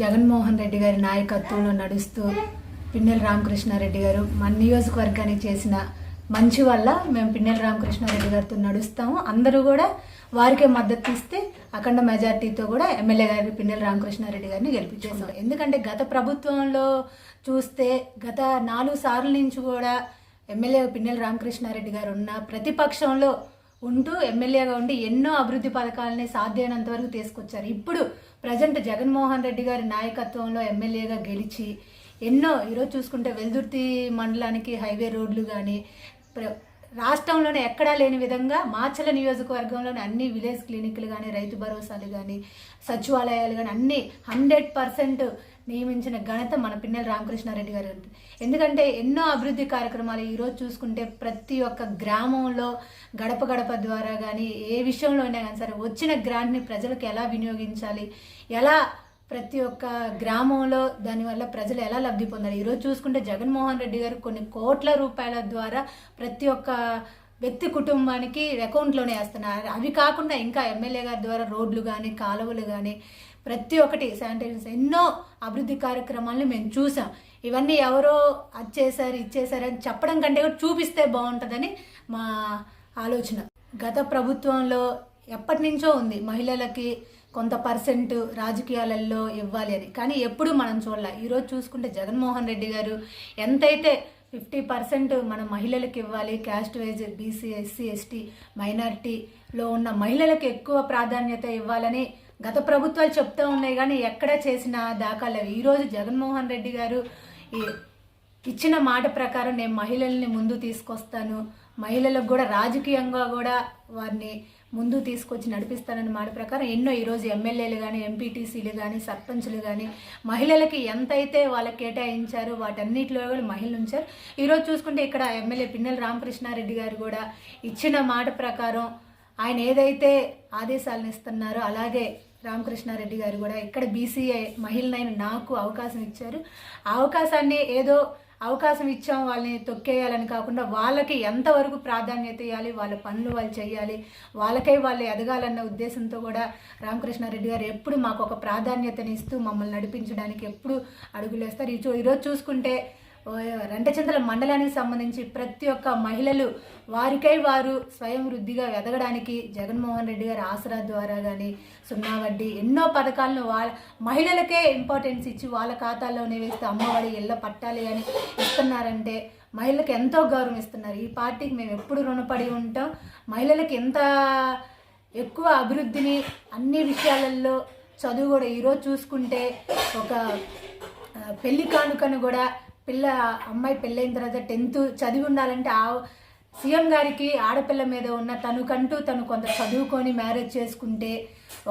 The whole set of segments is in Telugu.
జగన్మోహన్ రెడ్డి గారి నాయకత్వంలో నడుస్తూ పిన్నెల రామకృష్ణారెడ్డి గారు మన నియోజకవర్గానికి చేసిన మంచి వల్ల మేము పిన్నెల రామకృష్ణారెడ్డి గారితో నడుస్తాము. అందరూ కూడా వారికే మద్దతు ఇస్తే అఖండ మెజార్టీతో కూడా ఎమ్మెల్యే గారి పిన్నెల రామకృష్ణారెడ్డి గారిని గెలిపించేసాం. ఎందుకంటే గత ప్రభుత్వంలో చూస్తే గత 4 సార్ల నుంచి కూడా ఎమ్మెల్యే పిన్నెల రామకృష్ణారెడ్డి గారు ఉన్న ప్రతిపక్షంలో ఉంటూ ఎమ్మెల్యేగా ఉండి ఎన్నో అభివృద్ధి పథకాలని సాధ్యమైనంత వరకు తీసుకొచ్చారు. ఇప్పుడు ప్రజెంట్ జగన్మోహన్ రెడ్డి గారి నాయకత్వంలో ఎమ్మెల్యేగా గెలిచి ఎన్నో ఈరోజు చూసుకుంటే వెల్దుర్తి మండలానికి హైవే రోడ్లు కానీ రాష్ట్రంలోనే ఎక్కడా లేని విధంగా మాచల నియోజకవర్గంలోని అన్ని విలేజ్ క్లినిక్లు కానీ రైతు భరోసాలు కానీ సచివాలయాలు కానీ అన్నీ 100% నియమించిన ఘనత మన పిన్నెల రామకృష్ణారెడ్డి గారు. ఎందుకంటే ఎన్నో అభివృద్ధి కార్యక్రమాలు ఈరోజు చూసుకుంటే ప్రతి ఒక్క గ్రామంలో గడప గడప ద్వారా కానీ ఏ విషయంలో అయినా కానీ సరే వచ్చిన గ్రాంట్ని ప్రజలకు ఎలా వినియోగించాలి, ఎలా ప్రతి ఒక్క గ్రామంలో దానివల్ల ప్రజలు ఎలా లబ్ధి పొందాలి. ఈరోజు చూసుకుంటే జగన్మోహన్ రెడ్డి గారు కొన్ని కోట్ల రూపాయల ద్వారా ప్రతి ఒక్క వ్యక్తి కుటుంబానికి అకౌంట్లోనే వేస్తున్నారు. అవి కాకుండా ఇంకా ఎమ్మెల్యే గారి ద్వారా రోడ్లు కానీ కాలువలు కానీ ప్రతి ఒక్కటి శానిటైజర్స్ ఎన్నో అభివృద్ధి కార్యక్రమాలను మేము చూసాం. ఇవన్నీ ఎవరో అది ఇచ్చేసారు అని చెప్పడం కంటే కూడా చూపిస్తే బాగుంటుందని మా ఆలోచన. గత ప్రభుత్వంలో ఎప్పటి నుంచో ఉంది మహిళలకి కొంత పర్సెంట్ రాజకీయాలలో ఇవ్వాలి అని, కానీ ఎప్పుడు మనం చూడాలి. ఈరోజు చూసుకుంటే జగన్మోహన్ రెడ్డి గారు ఎంతైతే 50% మన మహిళలకు ఇవ్వాలి, caste wise BC SC ST మైనారిటీలో ఉన్న మహిళలకు ఎక్కువ ప్రాధాన్యత ఇవ్వాలని గత ప్రభుత్వాలు చెప్తూ ఉన్నాయి, కానీ ఎక్కడ చేసిన దాఖలేవు. ఈరోజు జగన్మోహన్ రెడ్డి గారు ఇచ్చిన మాట ప్రకారం నేను మహిళల్ని ముందు తీసుకొస్తాను, మహిళలకు కూడా రాజకీయంగా కూడా వారిని ముందు తీసుకొచ్చి నడిపిస్తానని మాట ప్రకారం ఎన్నో ఈరోజు ఎమ్మెల్యేలు కానీ ఎంపీటీసీలు కానీ సర్పంచులు కానీ మహిళలకి ఎంతైతే వాళ్ళకి కేటాయించారో వాటన్నిటిలో కూడా మహిళలు ఉంచారు. ఈరోజు చూసుకుంటే ఇక్కడ ఎమ్మెల్యే పిన్నెల రామకృష్ణారెడ్డి గారు కూడా ఇచ్చిన మాట ప్రకారం ఆయన ఏదైతే ఆదేశాలను ఇస్తున్నారో అలాగే రామకృష్ణారెడ్డి గారు కూడా ఇక్కడ బీసీఐ మహిళనైన నాకు అవకాశం ఇచ్చారు. ఆ అవకాశాన్ని ఏదో అవకాశం ఇచ్చాం వాళ్ళని తొక్కేయాలని కాకుండా వాళ్ళకి ఎంతవరకు ప్రాధాన్యత ఇవ్వాలి, వాళ్ళ పనులు వాళ్ళు చేయాలి, వాళ్ళకై వాళ్ళు ఎదగాలన్న ఉద్దేశంతో కూడా రామకృష్ణారెడ్డి గారు ఎప్పుడు మాకు ఒక ప్రాధాన్యతని ఇస్తూ మమ్మల్ని నడిపించడానికి ఎప్పుడు అడుగులేస్తారు. ఈరోజు చూసుకుంటే రెంటచింతల మండలానికి సంబంధించి ప్రతి ఒక్క మహిళలు వారికై వారు స్వయం వృద్ధిగా ఎదగడానికి జగన్మోహన్ రెడ్డి గారి ఆసరా ద్వారా కానీ 0 వడ్డీ ఎన్నో పథకాలను వాళ్ళ మహిళలకే ఇంపార్టెన్స్ ఇచ్చి వాళ్ళ ఖాతాల్లోనే వేస్తే అమ్మఒడి ఇళ్ళ పట్టాలి అని ఇస్తున్నారంటే మహిళలకు ఎంతో గౌరవం ఇస్తున్నారు. ఈ పార్టీకి మేము ఎప్పుడు రుణపడి ఉంటాం. మహిళలకు ఎంత ఎక్కువ అభివృద్ధిని అన్ని విషయాలలో చదువు కూడా ఈరోజు చూసుకుంటే ఒక పెళ్లి కానుకను కూడా అమ్మాయి పెళ్ళైన తర్వాత 10th చదివి ఉండాలంటే ఆ సీఎం గారికి ఆడపిల్ల మీద ఉన్న తను కొంత చదువుకొని మ్యారేజ్ చేసుకుంటే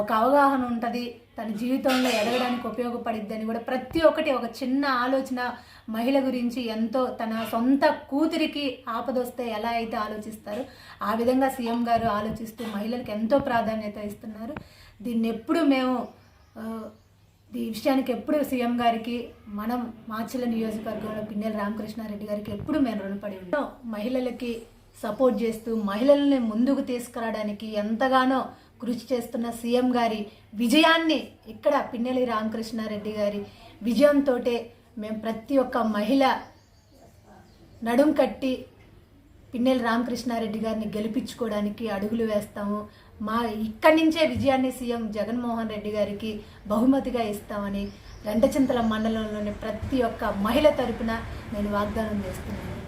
ఒక అవగాహన ఉంటుంది, తన జీవితంలో ఎదగడానికి ఉపయోగపడిద్దని కూడా ప్రతి ఒక్కటి ఒక చిన్న ఆలోచన మహిళ గురించి ఎంతో తన సొంత కూతురికి ఆపదొస్తే ఎలా అయితే ఆలోచిస్తారో ఆ విధంగా సీఎం గారు ఆలోచిస్తూ మహిళలకు ఎంతో ప్రాధాన్యత ఇస్తున్నారు. దీన్ని ఎప్పుడు మేము ఈ విషయానికి ఎప్పుడు సీఎం గారికి మనం మాచల నియోజకవర్గంలో పిన్నెల రామకృష్ణారెడ్డి గారికి ఎప్పుడు మేము రుణపడి ఉంటాం. మహిళలకి సపోర్ట్ చేస్తూ మహిళల్ని ముందుకు తీసుకురావడానికి ఎంతగానో కృషి చేస్తున్న సీఎం గారి విజయాన్ని ఇక్కడ పిన్నెల రామకృష్ణారెడ్డి గారి విజయంతో మేము ప్రతి ఒక్క మహిళ నడుం కట్టి పిన్నెల రామకృష్ణారెడ్డి గారిని గెలిపించుకోవడానికి అడుగులు వేస్తాము. ఇక్కడి నుంచే విజయాన్ని సీఎం జగన్మోహన్ రెడ్డి గారికి బహుమతిగా ఇస్తామని రెంటచింతల మండలంలోని ప్రతి ఒక్క మహిళ తరపున నేను వాగ్దానం చేస్తున్నాను.